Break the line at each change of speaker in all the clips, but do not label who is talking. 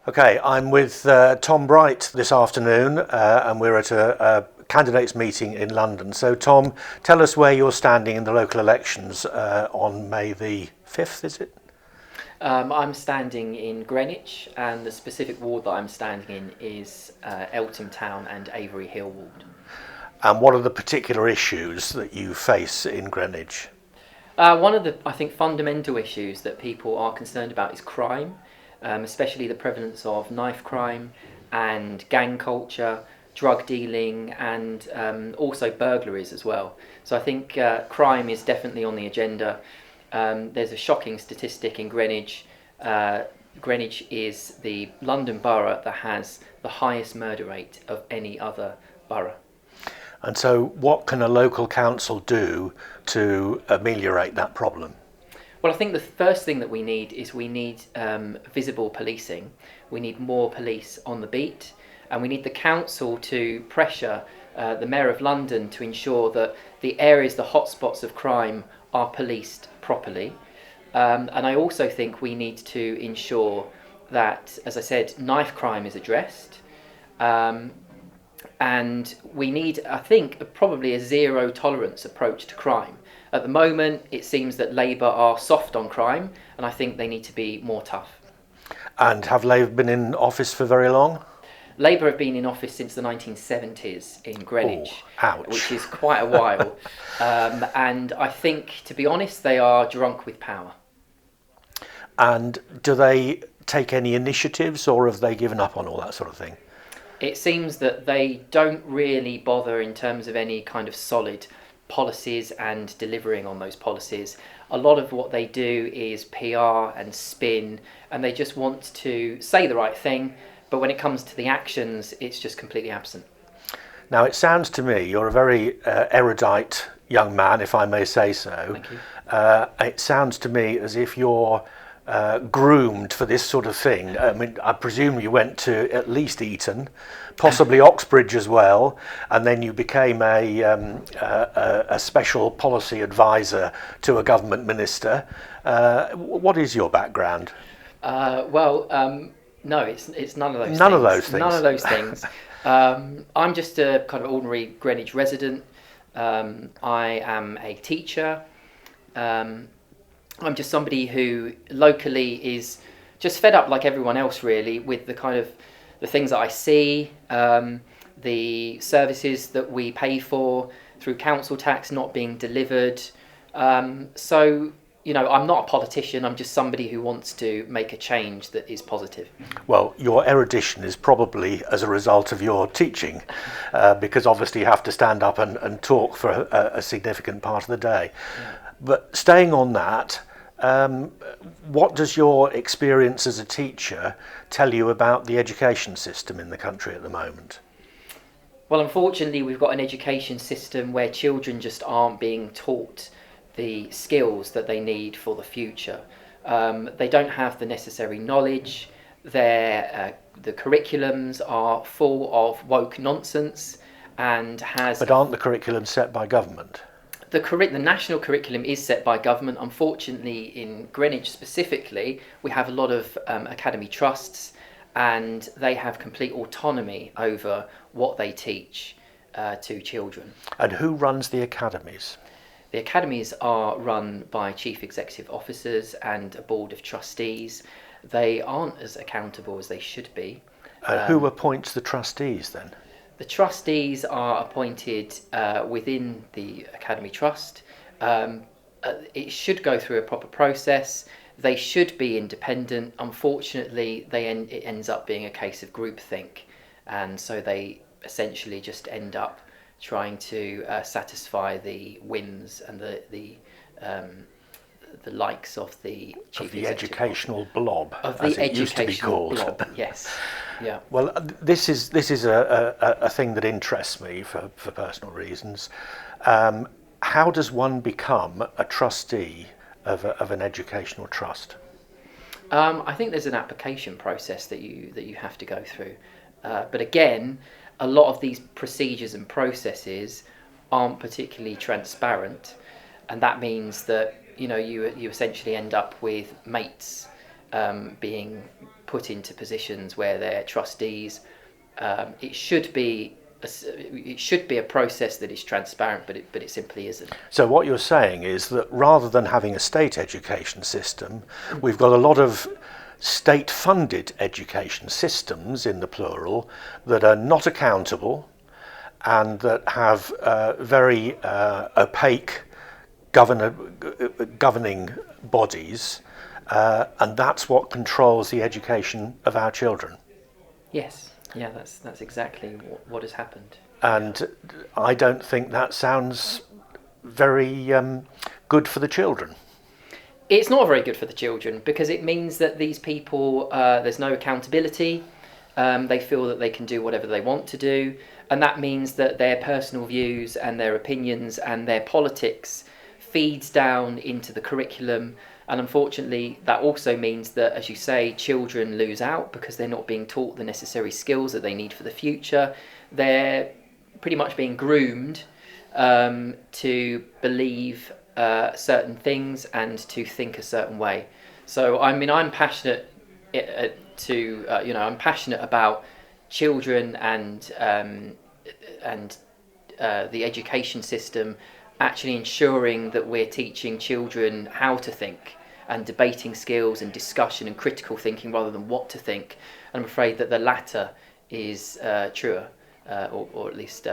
Okay, I'm with Tom Bright this afternoon, and we're at a candidates meeting in London. So, Tom, tell us where you're standing in the local elections on May the 5th, is it?
I'm standing in Greenwich, and the specific ward that I'm standing in is Eltham Town and Avery Hill ward.
And what are the particular issues that you face in Greenwich?
One of the, I think, fundamental issues that people are concerned about is crime, especially the prevalence of knife crime and gang culture, drug dealing, and also burglaries as well. So I think crime is definitely on the agenda. There's a shocking statistic in Greenwich. Greenwich is the London borough that has the highest murder rate of any other borough.
And so, what can a local council do to ameliorate that problem?
Well, I think the first thing that we need is visible policing. We need more police on the beat, and we need the council to pressure the Mayor of London to ensure that the areas, the hotspots of crime, are policed properly. And I also think we need to ensure that, as I said, knife crime is addressed. And we need, I think, probably a zero tolerance approach to crime. At the moment, it seems that Labour are soft on crime, and I think they need to be more tough.
And have Labour been in office for very long?
Labour have been in office since the 1970s in Greenwich, which is quite a while. And I think, to be honest, they are drunk with power.
And do they take any initiatives, or have they given up on all that sort of thing?
It seems that they don't really bother in terms of any kind of solid policies and delivering on those policies. A lot of what they do is PR and spin, and they just want to say the right thing, but when it comes to the actions, it's just completely absent.
Now, it sounds to me you're a very erudite young man, if I may say so.
Thank you.
It sounds to me as if you're groomed for this sort of thing. I mean, I presume you went to at least Eton, possibly Oxbridge as well, and then you became a special policy advisor to a government minister. What is your background?
No, it's none of those things.
None of those things.
None of those things. I'm just a kind of ordinary Greenwich resident. I am a teacher. I'm just somebody who locally is just fed up, like everyone else, really, with the kind of the things that I see, the services that we pay for through council tax not being delivered. So, I'm not a politician. I'm just somebody who wants to make a change that is positive.
Well, your erudition is probably as a result of your teaching, because obviously you have to stand up and talk for a significant part of the day. Yeah. But staying on that, what does your experience as a teacher tell you about the education system in the country at the moment?
Well, unfortunately, we've got an education system where children just aren't being taught the skills that they need for the future. They don't have the necessary knowledge. The curriculums are full of woke nonsense and
But aren't the curriculums set by government?
The national curriculum is set by government. Unfortunately, in Greenwich specifically, we have a lot of academy trusts, and they have complete autonomy over what they teach to children.
And who runs the academies?
The academies are run by chief executive officers and a board of trustees. They aren't as accountable as they should be.
Who appoints the trustees then?
The trustees are appointed within the Academy Trust. It should go through a proper process. They should be independent. Unfortunately, it ends up being a case of groupthink, and so they essentially just end up trying to satisfy the whims and the likes of the chief
educational blob,
of the
as it used to be
educational
called.
blob. Yes, yeah.
Well, this is a thing that interests me for personal reasons. How does one become a trustee of an educational trust?
I think there's an application process that you have to go through, but again, a lot of these procedures and processes aren't particularly transparent, and that means that you essentially end up with mates being put into positions where they're trustees. It should be a process that is transparent, but it simply isn't.
So what you're saying is that rather than having a state education system, we've got a lot of state-funded education systems, in the plural, that are not accountable and that have very opaque governing bodies, and that's what controls the education of our children.
Yes, yeah, that's exactly what has happened.
And I don't think that sounds very good for the children.
It's not very good for the children because it means that these people, there's no accountability. They feel that they can do whatever they want to do, and that means that their personal views and their opinions and their politics feeds down into the curriculum. And unfortunately, that also means that, as you say, children lose out because they're not being taught the necessary skills that they need for the future. They're pretty much being groomed to believe certain things and to think a certain way. So I mean, I'm passionate I'm passionate about children and the education system actually ensuring that we're teaching children how to think and debating skills and discussion and critical thinking rather than what to think. And I'm afraid that the latter is truer, or at least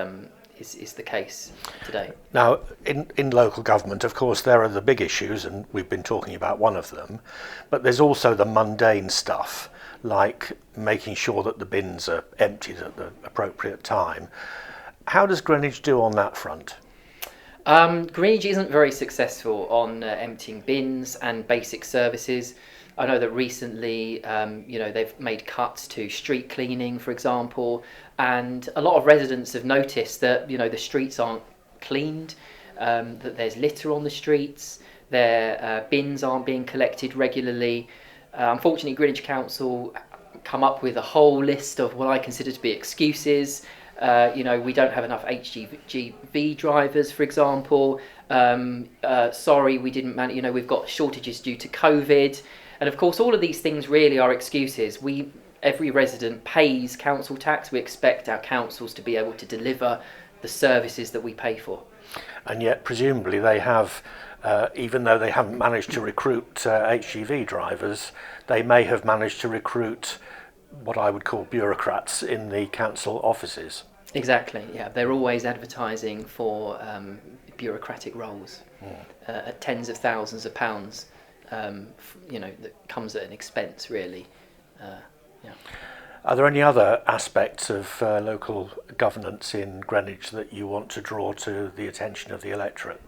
is the case today.
Now, in local government, of course, there are the big issues, and we've been talking about one of them, but there's also the mundane stuff, like making sure that the bins are emptied at the appropriate time. How does Greenwich do on that front?
Greenwich isn't very successful on emptying bins and basic services. I know that recently, they've made cuts to street cleaning, for example, and a lot of residents have noticed that, the streets aren't cleaned, that there's litter on the streets, their bins aren't being collected regularly. Unfortunately, Greenwich Council come up with a whole list of what I consider to be excuses. We don't have enough HGV drivers, for example. Sorry, we didn't manage. We've got shortages due to COVID. And of course, all of these things really are excuses. Every resident pays council tax. We expect our councils to be able to deliver the services that we pay for.
And yet, presumably, they have, even though they haven't managed to recruit HGV drivers, they may have managed to recruit what I would call bureaucrats in the council offices.
Exactly, yeah. They're always advertising for bureaucratic roles at tens of thousands of pounds. That comes at an expense, really.
Are there any other aspects of local governance in Greenwich that you want to draw to the attention of the electorate?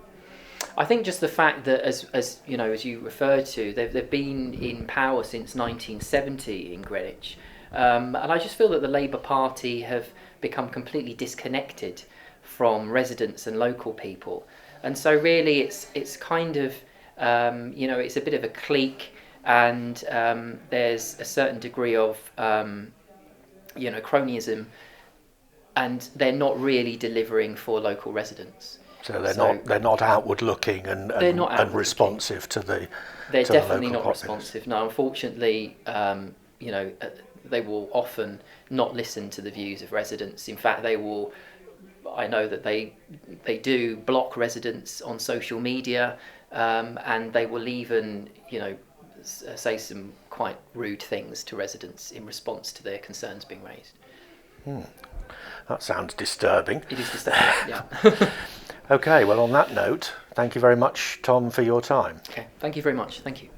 I think just the fact that, as you referred to, they've been in power since 1970 in Greenwich, and I just feel that the Labour Party have become completely disconnected from residents and local people, and so really it's kind of it's a bit of a clique, and there's a certain degree of cronyism, and they're not really delivering for local residents.
So they're not outward looking and responsive to the.
They're
to
definitely
the
not
populace.
responsive. No, unfortunately, they will often not listen to the views of residents. In fact, I know that they do block residents on social media, and they will even say some quite rude things to residents in response to their concerns being raised.
That sounds disturbing.
It is disturbing, yeah.
Okay, well, on that note, thank you very much, Tom, for your time.
Okay, thank you very much. Thank you.